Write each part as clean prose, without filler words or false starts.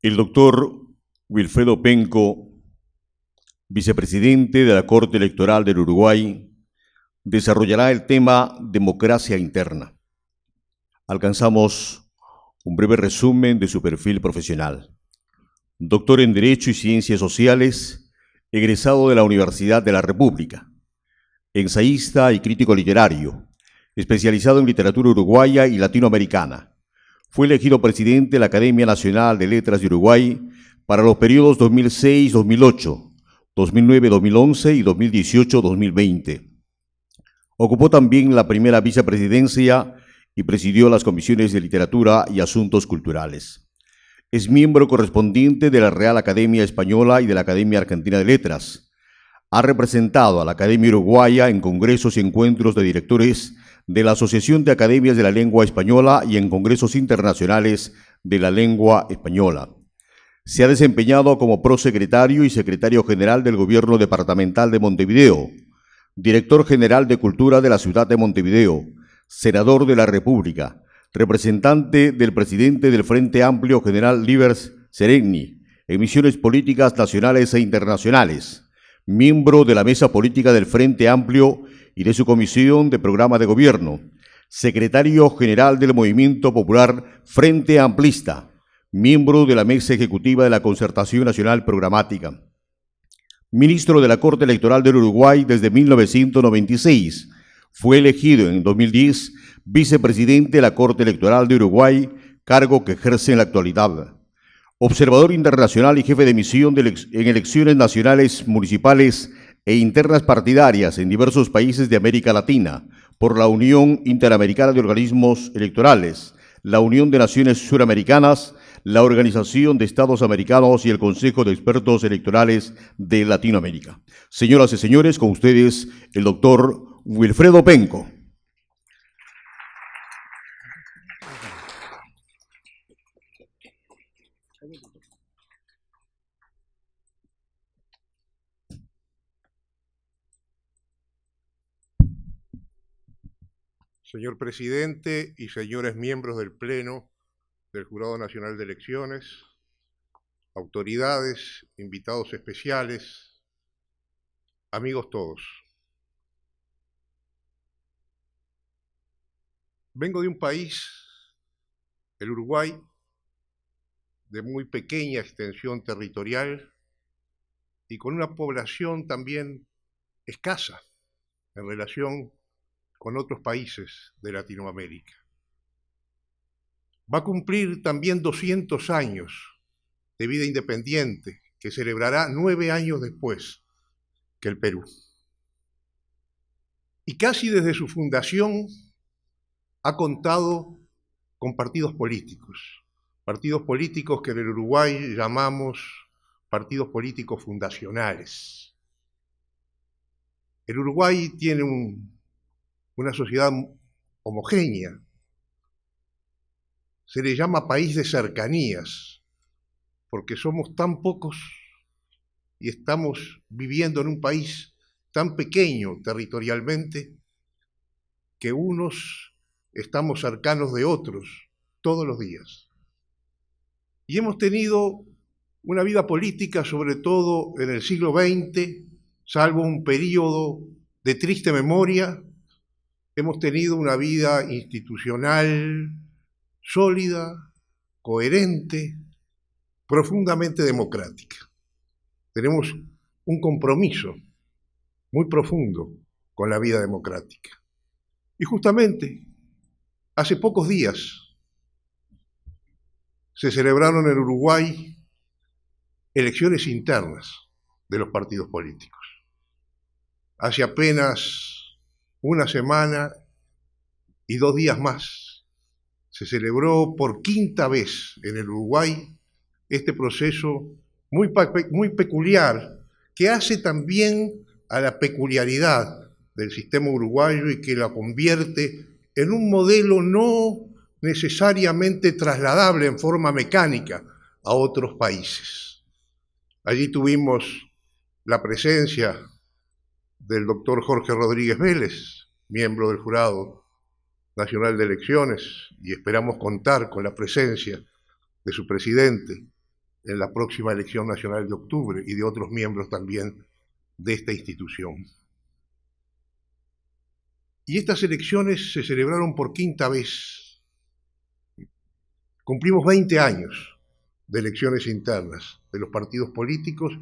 El doctor Wilfredo Penco, vicepresidente de la Corte Electoral del Uruguay, desarrollará el tema democracia interna. Alcanzamos un breve resumen de su perfil profesional. Doctor en Derecho y Ciencias Sociales, egresado de la Universidad de la República. Ensayista y crítico literario, especializado en literatura uruguaya y latinoamericana. Fue elegido presidente de la Academia Nacional de Letras de Uruguay para los periodos 2006-2008, 2009-2011 y 2018-2020. Ocupó también la primera vicepresidencia y presidió las comisiones de Literatura y Asuntos Culturales. Es miembro correspondiente de la Real Academia Española y de la Academia Argentina de Letras. Ha representado a la Academia Uruguaya en congresos y encuentros de directores de la Asociación de Academias de la Lengua Española y en congresos internacionales de la lengua española. Se ha desempeñado como prosecretario y secretario general del Gobierno Departamental de Montevideo, director general de Cultura de la Ciudad de Montevideo, senador de la República, representante del presidente del Frente Amplio General Livers Seregni, en misiones políticas nacionales e internacionales, miembro de la Mesa Política del Frente Amplio y de su Comisión de Programa de Gobierno, secretario general del Movimiento Popular Frente Amplista, miembro de la Mesa Ejecutiva de la Concertación Nacional Programática, ministro de la Corte Electoral del Uruguay desde 1996, fue elegido en 2010 vicepresidente de la Corte Electoral de Uruguay, cargo que ejerce en la actualidad. Observador internacional y jefe de misión en elecciones nacionales, municipales e internas partidarias en diversos países de América Latina por la Unión Interamericana de Organismos Electorales, la Unión de Naciones Suramericanas, la Organización de Estados Americanos y el Consejo de Expertos Electorales de Latinoamérica. Señoras y señores, con ustedes el doctor Wilfredo Penco. Señor presidente y señores miembros del Pleno del Jurado Nacional de Elecciones, autoridades, invitados especiales, amigos todos. Vengo de un país, el Uruguay, de muy pequeña extensión territorial y con una población también escasa en relación con otros países de Latinoamérica. Va a cumplir también 200 años de vida independiente, que celebrará 9 años después que el Perú. Y casi desde su fundación ha contado con partidos políticos que en el Uruguay llamamos partidos políticos fundacionales. El Uruguay tiene una sociedad homogénea, se le llama país de cercanías, porque somos tan pocos y estamos viviendo en un país tan pequeño territorialmente que unos estamos cercanos de otros todos los días. Y hemos tenido una vida política, sobre todo en el siglo XX, salvo un periodo de triste memoria, hemos tenido una vida institucional sólida, coherente, profundamente democrática. Tenemos un compromiso muy profundo con la vida democrática. Y justamente, hace pocos días se celebraron en Uruguay elecciones internas de los partidos políticos. Hace apenas una semana y 2 días más se celebró por 5ª vez en el Uruguay este proceso muy peculiar, que hace también a la peculiaridad del sistema uruguayo y que la convierte en un modelo no necesariamente trasladable en forma mecánica a otros países. Allí tuvimos la presencia del doctor Jorge Rodríguez Vélez, miembro del Jurado Nacional de Elecciones, y esperamos contar con la presencia de su presidente, en la próxima elección nacional de octubre y de otros miembros también de esta institución. Y estas elecciones se celebraron por quinta vez. Cumplimos 20 años de elecciones internas de los partidos políticos,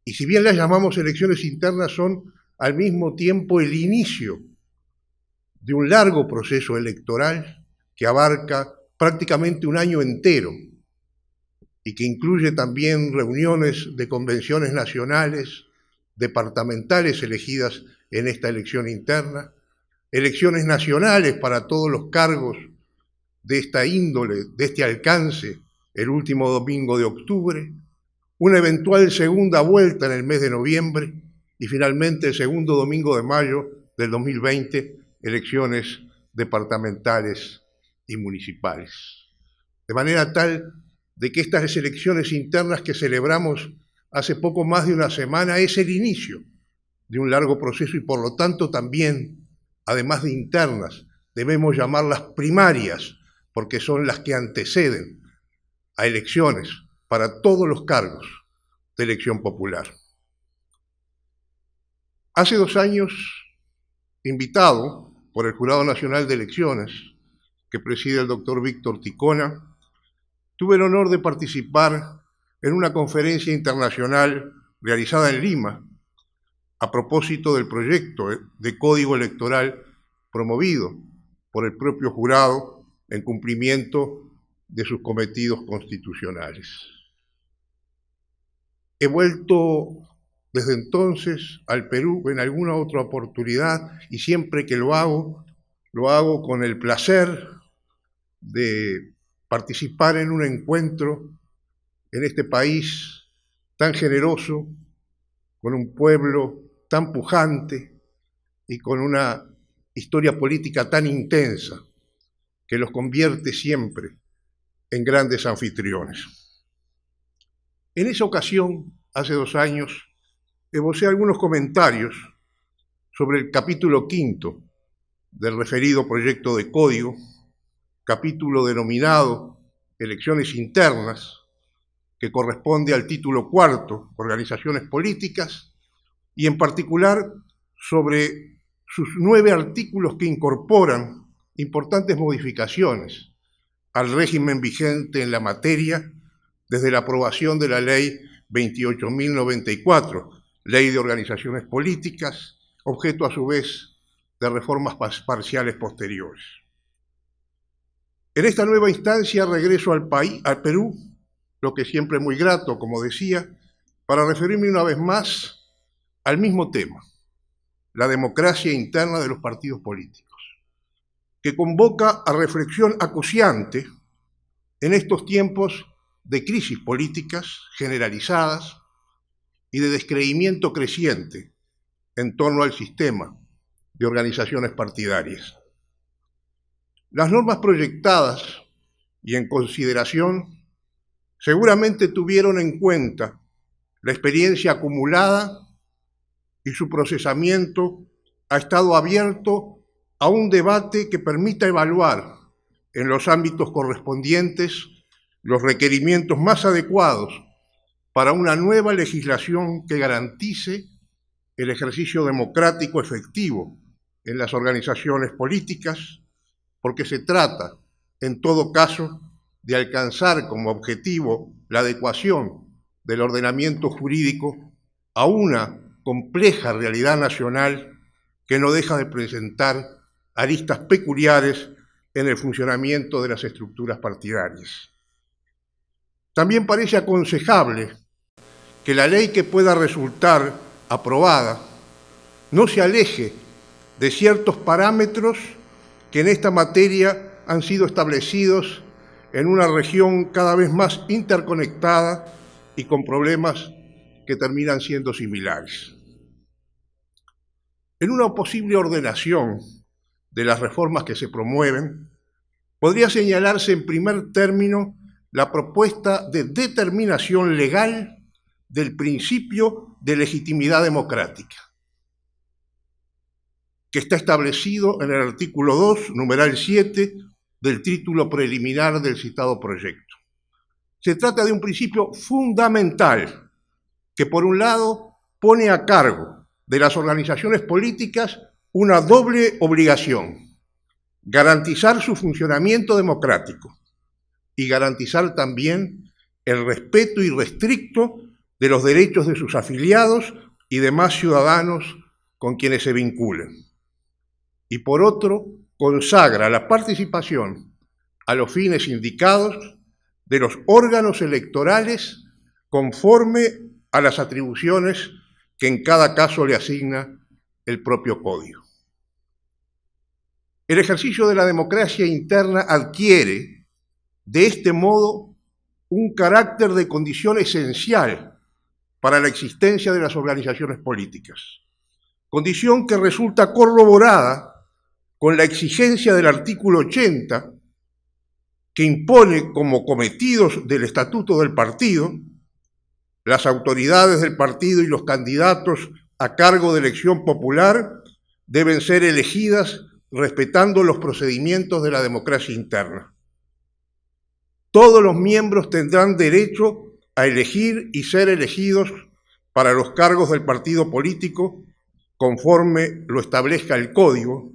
y si bien las llamamos elecciones internas, son al mismo tiempo el inicio de un largo proceso electoral que abarca prácticamente un año entero y que incluye también reuniones de convenciones nacionales, departamentales elegidas en esta elección interna, elecciones nacionales para todos los cargos de esta índole, de este alcance, el último domingo de octubre, una eventual segunda vuelta en el mes de noviembre y finalmente el segundo domingo de mayo del 2020, elecciones departamentales y municipales. De manera tal de que estas elecciones internas que celebramos hace poco más de una semana es el inicio de un largo proceso y por lo tanto también, además de internas, debemos llamarlas primarias porque son las que anteceden a elecciones para todos los cargos de elección popular. Hace 2 años, invitado por el Jurado Nacional de Elecciones, que preside el doctor Víctor Ticona, tuve el honor de participar en una conferencia internacional realizada en Lima a propósito del proyecto de código electoral promovido por el propio jurado en cumplimiento de sus cometidos constitucionales. He vuelto desde entonces al Perú en alguna otra oportunidad y siempre que lo hago con el placer de participar en un encuentro en este país tan generoso, con un pueblo tan pujante y con una historia política tan intensa que los convierte siempre en grandes anfitriones. En esa ocasión, hace 2 años, esbocé algunos comentarios sobre el capítulo 5 del referido proyecto de código, capítulo denominado Elecciones Internas, que corresponde al título 4, Organizaciones Políticas, y en particular sobre sus 9 artículos que incorporan importantes modificaciones al régimen vigente en la materia desde la aprobación de la Ley 28.094, Ley de Organizaciones Políticas, objeto a su vez de reformas parciales posteriores. En esta nueva instancia regreso al Perú, lo que siempre es muy grato, como decía, para referirme una vez más al mismo tema, la democracia interna de los partidos políticos, que convoca a reflexión acuciante en estos tiempos de crisis políticas generalizadas y de descreimiento creciente en torno al sistema de organizaciones partidarias. Las normas proyectadas y en consideración seguramente tuvieron en cuenta la experiencia acumulada y su procesamiento ha estado abierto a un debate que permita evaluar en los ámbitos correspondientes los requerimientos más adecuados para una nueva legislación que garantice el ejercicio democrático efectivo en las organizaciones políticas, porque se trata, en todo caso, de alcanzar como objetivo la adecuación del ordenamiento jurídico a una compleja realidad nacional que no deja de presentar aristas peculiares en el funcionamiento de las estructuras partidarias. También parece aconsejable que la ley que pueda resultar aprobada no se aleje de ciertos parámetros que en esta materia han sido establecidos en una región cada vez más interconectada y con problemas que terminan siendo similares. En una posible ordenación de las reformas que se promueven, podría señalarse en primer término la propuesta de determinación legal del principio de legitimidad democrática, que está establecido en el artículo 2, numeral 7, del título preliminar del citado proyecto. se trata de un principio fundamental que, por un lado, pone a cargo de las organizaciones políticas una doble obligación: garantizar su funcionamiento democrático y garantizar también el respeto irrestricto de los derechos de sus afiliados y demás ciudadanos con quienes se vinculen. Y por otro, consagra la participación a los fines indicados de los órganos electorales conforme a las atribuciones que en cada caso le asigna el propio Código. El ejercicio de la democracia interna adquiere, de este modo, un carácter de condición esencial para la existencia de las organizaciones políticas, condición que resulta corroborada con la exigencia del artículo 80, que impone como cometidos del Estatuto del Partido: las autoridades del partido y los candidatos a cargo de elección popular deben ser elegidas respetando los procedimientos de la democracia interna. Todos los miembros tendrán derecho a elegir y ser elegidos para los cargos del partido político conforme lo establezca el Código,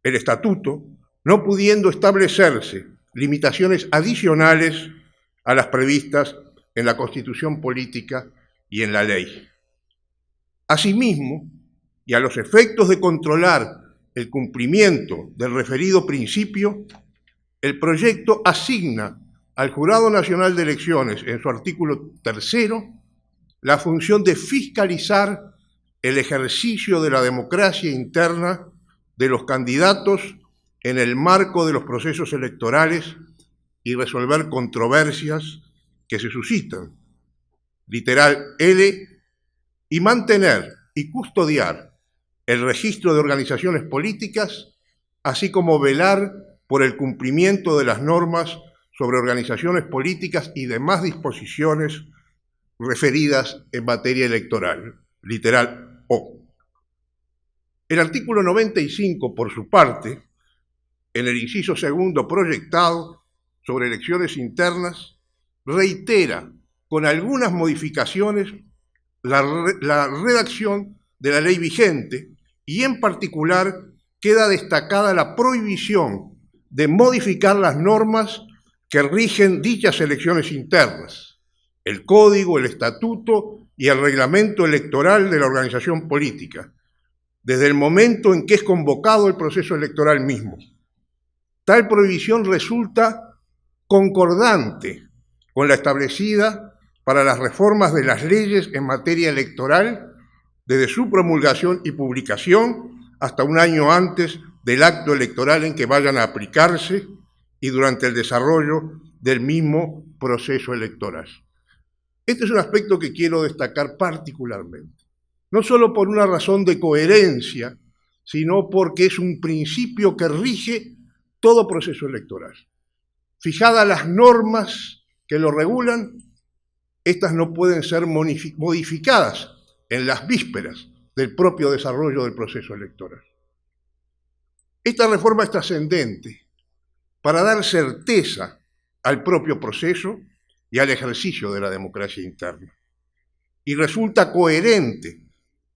el Estatuto, no pudiendo establecerse limitaciones adicionales a las previstas en la Constitución Política y en la ley. Asimismo, y a los efectos de controlar el cumplimiento del referido principio, el proyecto asigna al Jurado Nacional de Elecciones, en su artículo 3, la función de fiscalizar el ejercicio de la democracia interna de los candidatos en el marco de los procesos electorales y resolver controversias que se suscitan, literal L, y mantener y custodiar el registro de organizaciones políticas, así como velar por el cumplimiento de las normas sobre organizaciones políticas y demás disposiciones referidas en materia electoral, literal O. El artículo 95, por su parte, en el inciso segundo proyectado sobre elecciones internas, reitera con algunas modificaciones la redacción de la ley vigente y en particular queda destacada la prohibición de modificar las normas que rigen dichas elecciones internas, el Código, el Estatuto y el Reglamento Electoral de la organización política, desde el momento en que es convocado el proceso electoral mismo. Tal prohibición resulta concordante con la establecida para las reformas de las leyes en materia electoral desde su promulgación y publicación hasta un año antes del acto electoral en que vayan a aplicarse y durante el desarrollo del mismo proceso electoral. Este es un aspecto que quiero destacar particularmente, no solo por una razón de coherencia, sino porque es un principio que rige todo proceso electoral. Fijadas las normas que lo regulan, estas no pueden ser modificadas en las vísperas del propio desarrollo del proceso electoral. Esta reforma es trascendente para dar certeza al propio proceso y al ejercicio de la democracia interna. Y resulta coherente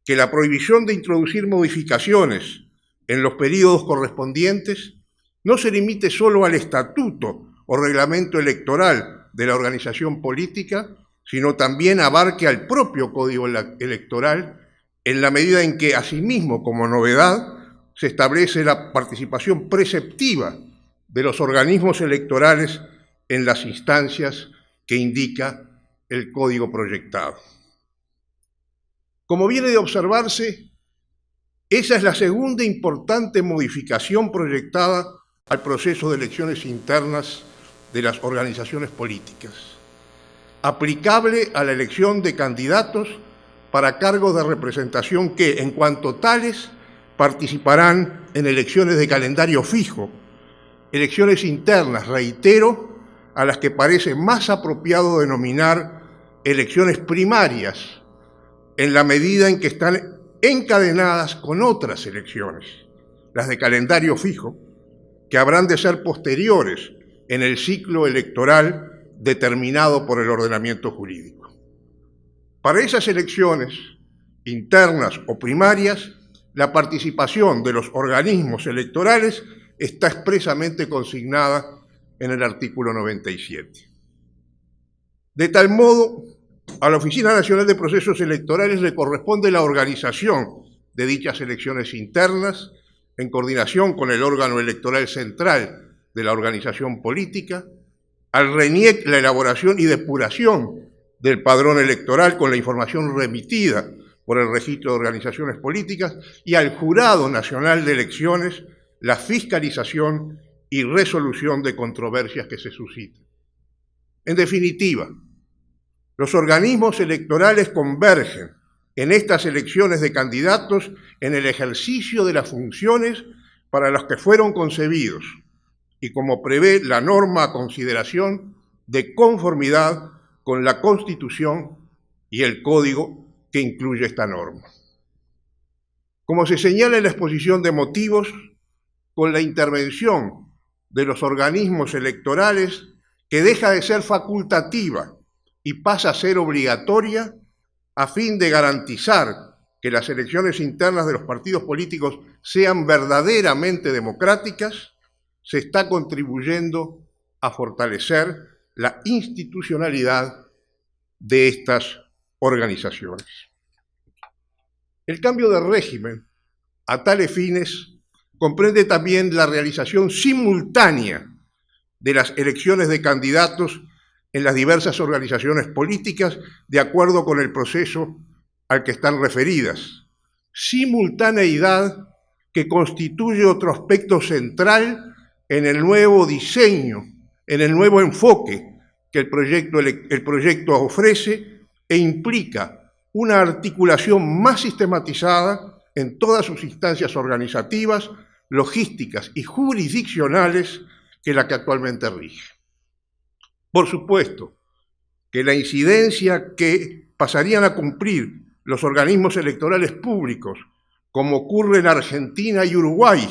que la prohibición de introducir modificaciones en los periodos correspondientes no se limite solo al estatuto o reglamento electoral de la organización política, sino también abarque al propio Código Electoral en la medida en que, asimismo, como novedad, se establece la participación preceptiva de los organismos electorales en las instancias que indica el código proyectado. Como viene de observarse, esa es la segunda importante modificación proyectada al proceso de elecciones internas de las organizaciones políticas, aplicable a la elección de candidatos para cargos de representación que, en cuanto tales, participarán en elecciones de calendario fijo, elecciones internas, reitero, a las que parece más apropiado denominar elecciones primarias, en la medida en que están encadenadas con otras elecciones, las de calendario fijo, que habrán de ser posteriores en el ciclo electoral determinado por el ordenamiento jurídico. Para esas elecciones internas o primarias, la participación de los organismos electorales está expresamente consignada en el artículo 97. De tal modo, a la Oficina Nacional de Procesos Electorales le corresponde la organización de dichas elecciones internas en coordinación con el órgano electoral central de la organización política, al RENIEC la elaboración y depuración del padrón electoral con la información remitida por el Registro de Organizaciones Políticas y al Jurado Nacional de Elecciones la fiscalización y resolución de controversias que se suscitan. En definitiva, los organismos electorales convergen en estas elecciones de candidatos en el ejercicio de las funciones para las que fueron concebidos y como prevé la norma a consideración de conformidad con la Constitución y el Código que incluye esta norma. Como se señala en la exposición de motivos, con la intervención de los organismos electorales que deja de ser facultativa y pasa a ser obligatoria a fin de garantizar que las elecciones internas de los partidos políticos sean verdaderamente democráticas, se está contribuyendo a fortalecer la institucionalidad de estas organizaciones. El cambio de régimen a tales fines comprende también la realización simultánea de las elecciones de candidatos en las diversas organizaciones políticas de acuerdo con el proceso al que están referidas. Simultaneidad que constituye otro aspecto central en el nuevo diseño, en el nuevo enfoque que el proyecto ofrece e implica una articulación más sistematizada en todas sus instancias organizativas, logísticas y jurisdiccionales que la que actualmente rige. Por supuesto que la incidencia que pasarían a cumplir los organismos electorales públicos, como ocurre en Argentina y Uruguay,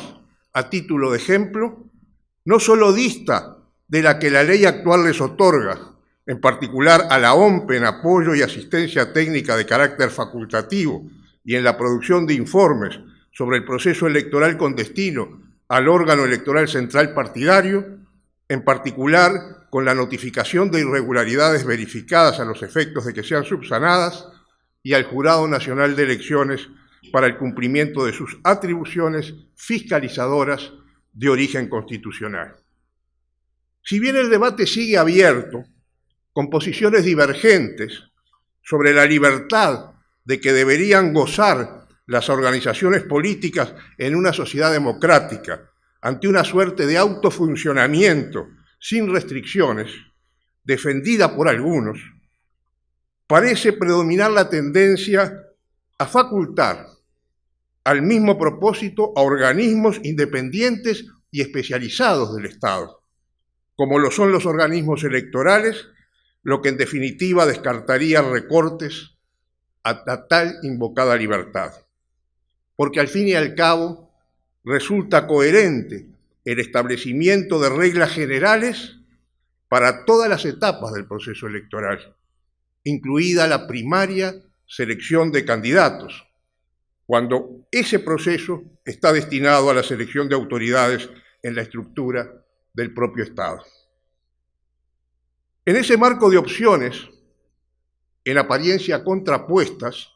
a título de ejemplo, no solo dista de la que la ley actual les otorga, en particular a la OMPE en apoyo y asistencia técnica de carácter facultativo y en la producción de informes sobre el proceso electoral con destino al órgano electoral central partidario, en particular con la notificación de irregularidades verificadas a los efectos de que sean subsanadas, y al Jurado Nacional de Elecciones para el cumplimiento de sus atribuciones fiscalizadoras de origen constitucional. Si bien el debate sigue abierto, con posiciones divergentes sobre la libertad de que deberían gozar las organizaciones políticas en una sociedad democrática, ante una suerte de autofuncionamiento sin restricciones, defendida por algunos, parece predominar la tendencia a facultar al mismo propósito a organismos independientes y especializados del Estado, como lo son los organismos electorales, lo que en definitiva descartaría recortes a tal invocada libertad. Porque al fin y al cabo resulta coherente el establecimiento de reglas generales para todas las etapas del proceso electoral, incluida la primaria selección de candidatos, cuando ese proceso está destinado a la selección de autoridades en la estructura del propio Estado. En ese marco de opciones, en apariencia contrapuestas,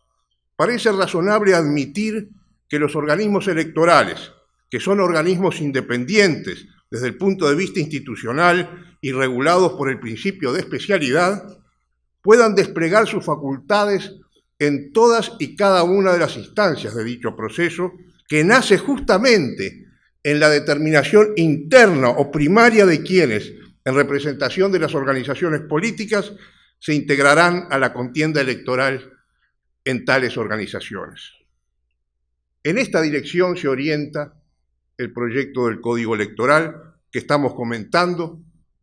parece razonable admitir que los organismos electorales, que son organismos independientes desde el punto de vista institucional y regulados por el principio de especialidad, puedan desplegar sus facultades en todas y cada una de las instancias de dicho proceso, que nace justamente en la determinación interna o primaria de quienes, en representación de las organizaciones políticas, se integrarán a la contienda electoral en tales organizaciones. En esta dirección se orienta el proyecto del Código Electoral que estamos comentando,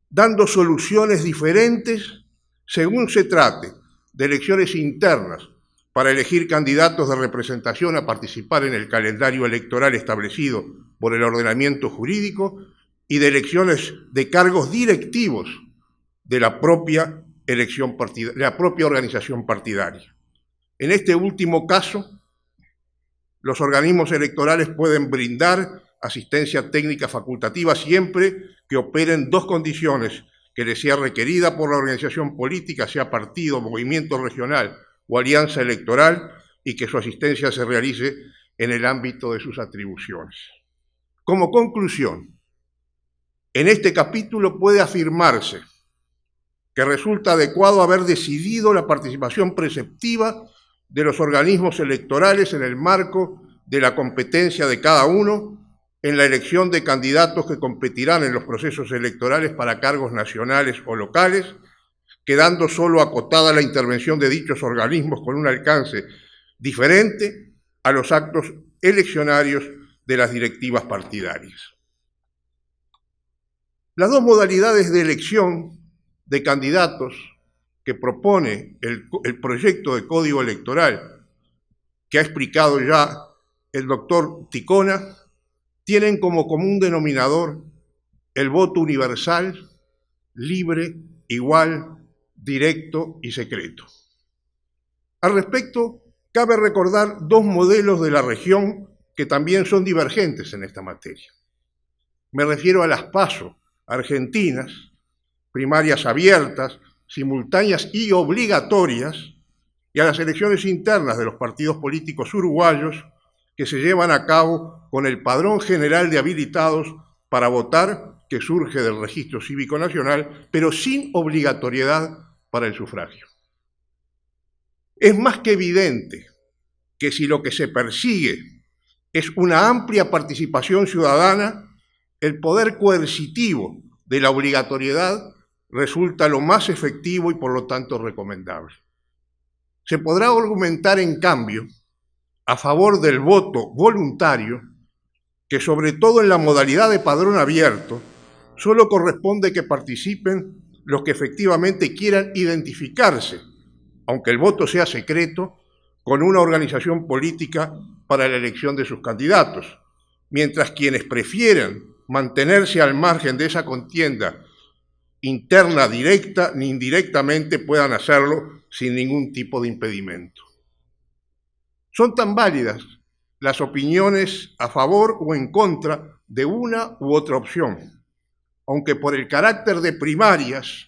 dando soluciones diferentes según se trate de elecciones internas para elegir candidatos de representación a participar en el calendario electoral establecido por el ordenamiento jurídico y de elecciones de cargos directivos de la propia organización partidaria. En este último caso, los organismos electorales pueden brindar asistencia técnica facultativa siempre que operen dos condiciones: que les sea requerida por la organización política, sea partido, movimiento regional o alianza electoral, y que su asistencia se realice en el ámbito de sus atribuciones. Como conclusión, en este capítulo puede afirmarse que resulta adecuado haber decidido la participación preceptiva de los organismos electorales en el marco de la competencia de cada uno en la elección de candidatos que competirán en los procesos electorales para cargos nacionales o locales, quedando solo acotada la intervención de dichos organismos con un alcance diferente a los actos eleccionarios de las directivas partidarias. Las dos modalidades de elección de candidatos que propone el proyecto de Código Electoral, que ha explicado ya el doctor Ticona, tienen como común denominador el voto universal, libre, igual, directo y secreto. Al respecto, cabe recordar dos modelos de la región que también son divergentes en esta materia. Me refiero a las PASO argentinas, primarias abiertas, simultáneas y obligatorias, y a las elecciones internas de los partidos políticos uruguayos que se llevan a cabo con el Padrón General de Habilitados para Votar, que surge del Registro Cívico Nacional, pero sin obligatoriedad para el sufragio. Es más que evidente que si lo que se persigue es una amplia participación ciudadana, el poder coercitivo de la obligatoriedad resulta lo más efectivo y por lo tanto recomendable. Se podrá argumentar, en cambio, a favor del voto voluntario, que sobre todo en la modalidad de padrón abierto, solo corresponde que participen los que efectivamente quieran identificarse, aunque el voto sea secreto, con una organización política para la elección de sus candidatos, mientras quienes prefieran mantenerse al margen de esa contienda interna, directa ni indirectamente, puedan hacerlo sin ningún tipo de impedimento. Son tan válidas las opiniones a favor o en contra de una u otra opción, aunque por el carácter de primarias,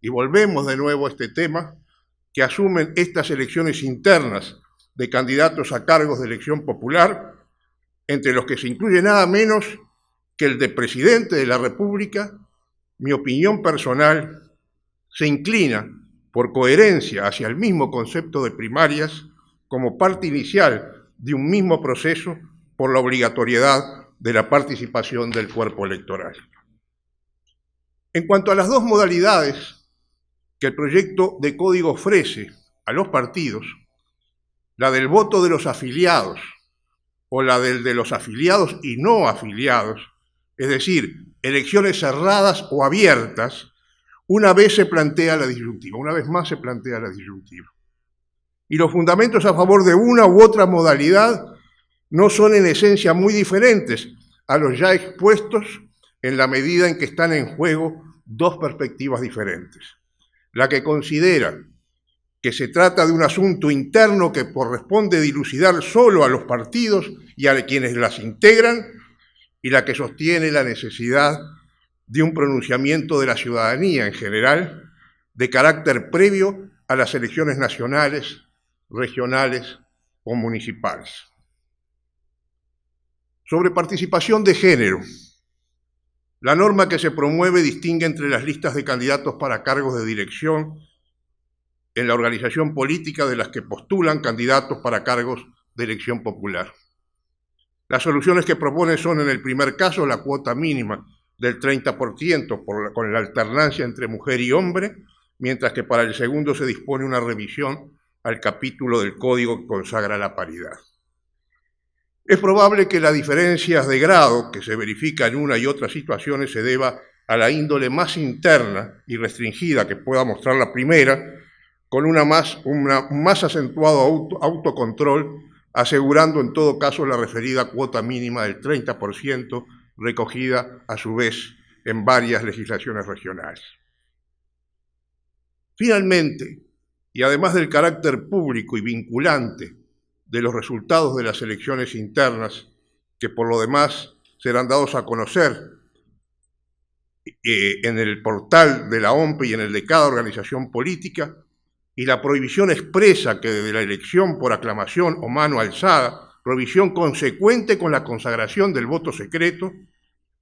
y volvemos de nuevo a este tema, que asumen estas elecciones internas de candidatos a cargos de elección popular, entre los que se incluye nada menos que el de presidente de la República, mi opinión personal se inclina por coherencia hacia el mismo concepto de primarias como parte inicial de un mismo proceso por la obligatoriedad de la participación del cuerpo electoral. En cuanto a las dos modalidades que el proyecto de código ofrece a los partidos, la del voto de los afiliados o la del de los afiliados y no afiliados, es decir, elecciones cerradas o abiertas, una vez se plantea la disyuntiva, una vez más se plantea la disyuntiva. Y los fundamentos a favor de una u otra modalidad no son en esencia muy diferentes a los ya expuestos, en la medida en que están en juego dos perspectivas diferentes. La que considera que se trata de un asunto interno que corresponde dilucidar solo a los partidos y a quienes las integran, y la que sostiene la necesidad de un pronunciamiento de la ciudadanía en general de carácter previo a las elecciones nacionales, regionales o municipales. Sobre participación de género, la norma que se promueve distingue entre las listas de candidatos para cargos de dirección en la organización política de las que postulan candidatos para cargos de elección popular. Las soluciones que propone son, en el primer caso, la cuota mínima del 30% con la alternancia entre mujer y hombre, mientras que para el segundo se dispone una revisión al capítulo del Código que consagra la paridad. Es probable que las diferencias de grado que se verifican en una y otras situaciones se deba a la índole más interna y restringida que pueda mostrar la primera, con un más acentuado autocontrol, asegurando en todo caso la referida cuota mínima del 30%, recogida a su vez en varias legislaciones regionales. Finalmente, y además del carácter público y vinculante de los resultados de las elecciones internas, que por lo demás serán dados a conocer en el portal de la OMPE y en el de cada organización política, y la prohibición expresa que de la elección por aclamación o mano alzada, prohibición consecuente con la consagración del voto secreto,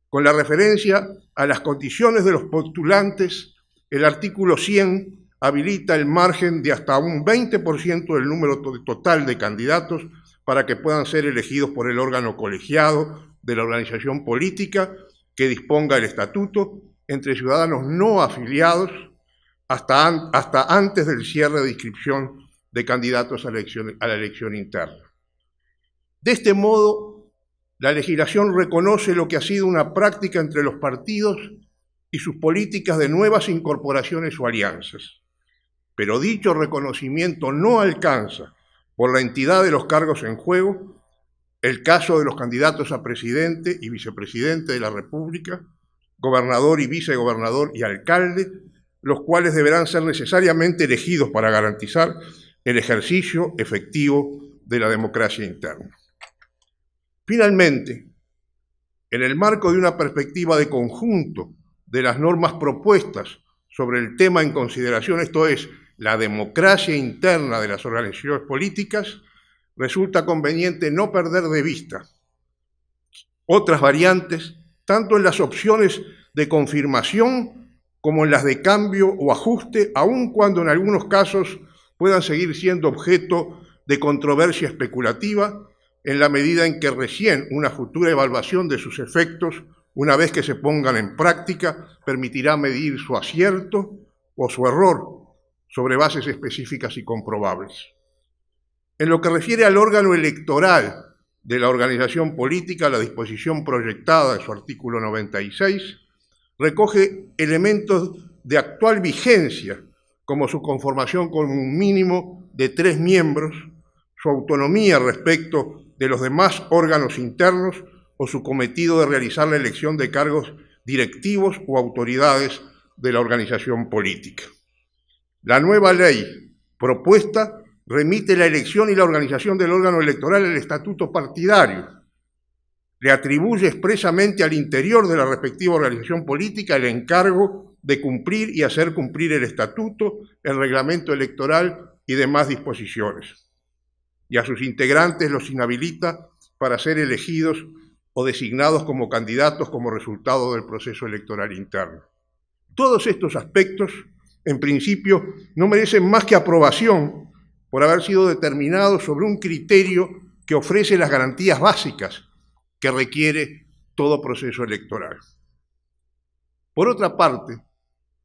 con la referencia a las condiciones de los postulantes, el artículo 100 habilita el margen de hasta un 20% del número total de candidatos para que puedan ser elegidos por el órgano colegiado de la organización política que disponga el estatuto entre ciudadanos no afiliados hasta antes del cierre de inscripción de candidatos a la elección interna. De este modo, la legislación reconoce lo que ha sido una práctica entre los partidos y sus políticas de nuevas incorporaciones o alianzas. Pero dicho reconocimiento no alcanza, por la entidad de los cargos en juego, el caso de los candidatos a presidente y vicepresidente de la República, gobernador y vicegobernador y alcalde, los cuales deberán ser necesariamente elegidos para garantizar el ejercicio efectivo de la democracia interna. Finalmente, en el marco de una perspectiva de conjunto de las normas propuestas sobre el tema en consideración, esto es, la democracia interna de las organizaciones políticas, resulta conveniente no perder de vista otras variantes, tanto en las opciones de confirmación como en las de cambio o ajuste, aun cuando en algunos casos puedan seguir siendo objeto de controversia especulativa, en la medida en que recién una futura evaluación de sus efectos, una vez que se pongan en práctica, permitirá medir su acierto o su error sobre bases específicas y comprobables. En lo que refiere al órgano electoral de la organización política, la disposición proyectada en su artículo 96 recoge elementos de actual vigencia, como su conformación con un mínimo de 3 miembros, su autonomía respecto de los demás órganos internos o su cometido de realizar la elección de cargos directivos o autoridades de la organización política. La nueva ley propuesta remite la elección y la organización del órgano electoral al estatuto partidario. Le atribuye expresamente al interior de la respectiva organización política el encargo de cumplir y hacer cumplir el estatuto, el reglamento electoral y demás disposiciones. Y a sus integrantes los inhabilita para ser elegidos o designados como candidatos como resultado del proceso electoral interno. Todos estos aspectos, en principio, no merecen más que aprobación por haber sido determinados sobre un criterio que ofrece las garantías básicas que requiere todo proceso electoral. Por otra parte,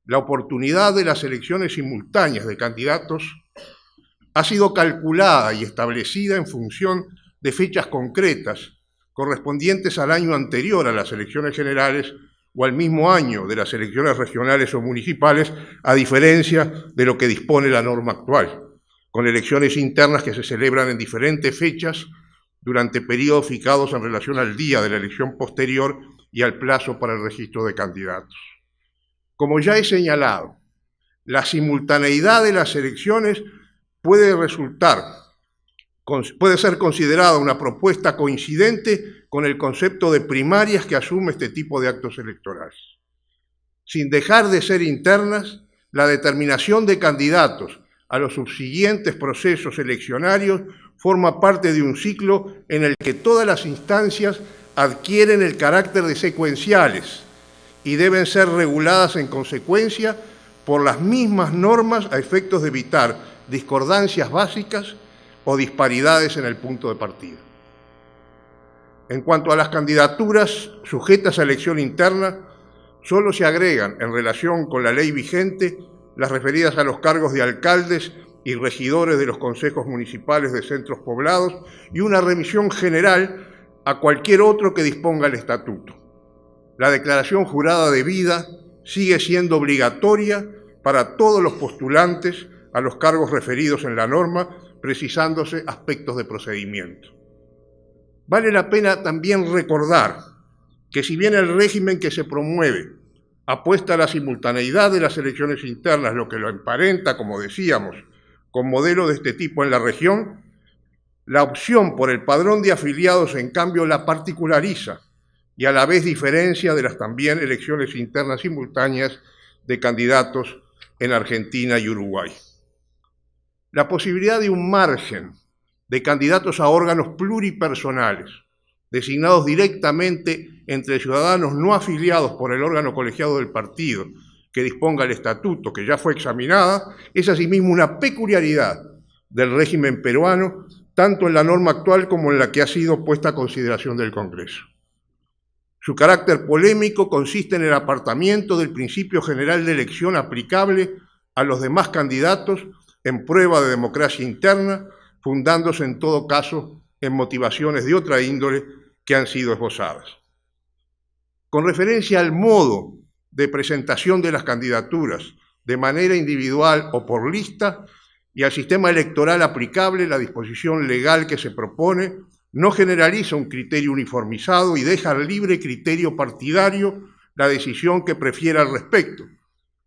la oportunidad de las elecciones simultáneas de candidatos ha sido calculada y establecida en función de fechas concretas correspondientes al año anterior a las elecciones generales o al mismo año de las elecciones regionales o municipales, a diferencia de lo que dispone la norma actual, con elecciones internas que se celebran en diferentes fechas durante periodos fijados en relación al día de la elección posterior y al plazo para el registro de candidatos. Como ya he señalado, la simultaneidad de las elecciones puede ser considerada una propuesta coincidente con el concepto de primarias que asume este tipo de actos electorales. Sin dejar de ser internas, la determinación de candidatos a los subsiguientes procesos eleccionarios forma parte de un ciclo en el que todas las instancias adquieren el carácter de secuenciales y deben ser reguladas en consecuencia por las mismas normas a efectos de evitar discordancias básicas o disparidades en el punto de partida. En cuanto a las candidaturas sujetas a elección interna, solo se agregan, en relación con la ley vigente, las referidas a los cargos de alcaldes y regidores de los consejos municipales de centros poblados y una remisión general a cualquier otro que disponga el estatuto. La declaración jurada de vida sigue siendo obligatoria para todos los postulantes a los cargos referidos en la norma, precisándose aspectos de procedimiento. Vale la pena también recordar que si bien el régimen que se promueve apuesta a la simultaneidad de las elecciones internas, lo que lo emparenta, como decíamos, con modelos de este tipo en la región, la opción por el padrón de afiliados, en cambio, la particulariza y a la vez diferencia de las también elecciones internas simultáneas de candidatos en Argentina y Uruguay. La posibilidad de un margen de candidatos a órganos pluripersonales, designados directamente entre ciudadanos no afiliados por el órgano colegiado del partido que disponga el estatuto, que ya fue examinada, es asimismo una peculiaridad del régimen peruano, tanto en la norma actual como en la que ha sido puesta a consideración del Congreso. Su carácter polémico consiste en el apartamiento del principio general de elección aplicable a los demás candidatos en prueba de democracia interna, fundándose en todo caso en motivaciones de otra índole que han sido esbozadas. Con referencia al modo de presentación de las candidaturas, de manera individual o por lista, y al sistema electoral aplicable, la disposición legal que se propone no generaliza un criterio uniformizado y deja al libre criterio partidario la decisión que prefiera al respecto,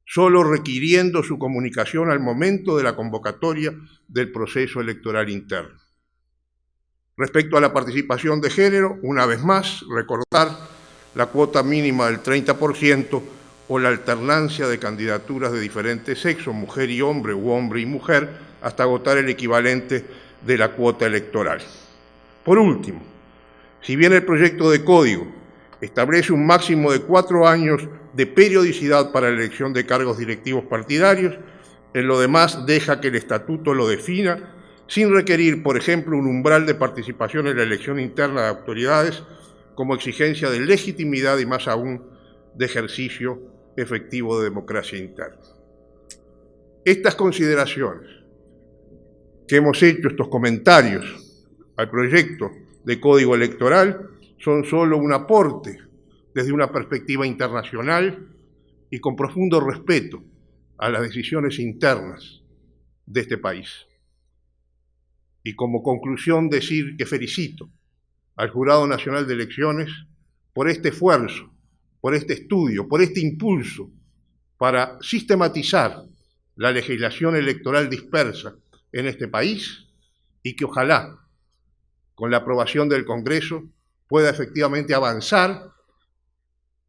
solo requiriendo su comunicación al momento de la convocatoria del proceso electoral interno. Respecto a la participación de género, una vez más, recordar la cuota mínima del 30% o la alternancia de candidaturas de diferentes sexos, mujer y hombre u hombre y mujer, hasta agotar el equivalente de la cuota electoral. Por último, si bien el proyecto de código establece un máximo de 4 años de periodicidad para la elección de cargos directivos partidarios, en lo demás deja que el estatuto lo defina, sin requerir, por ejemplo, un umbral de participación en la elección interna de autoridades como exigencia de legitimidad y más aún de ejercicio efectivo de democracia interna. Estas consideraciones que hemos hecho, estos comentarios al proyecto de Código Electoral, son solo un aporte desde una perspectiva internacional y con profundo respeto a las decisiones internas de este país. Y como conclusión decir que felicito al Jurado Nacional de Elecciones por este esfuerzo, por este estudio, por este impulso para sistematizar la legislación electoral dispersa en este país y que ojalá, con la aprobación del Congreso, pueda efectivamente avanzar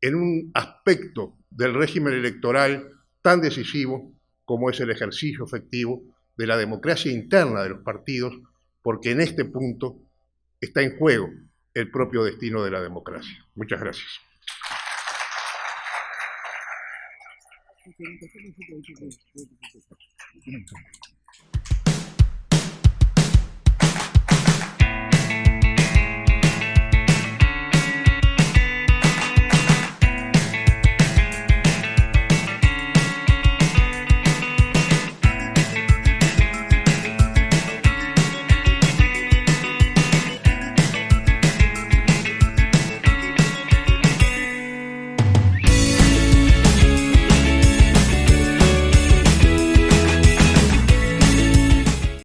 en un aspecto del régimen electoral tan decisivo como es el ejercicio efectivo de la democracia interna de los partidos, porque en este punto está en juego el propio destino de la democracia. Muchas gracias.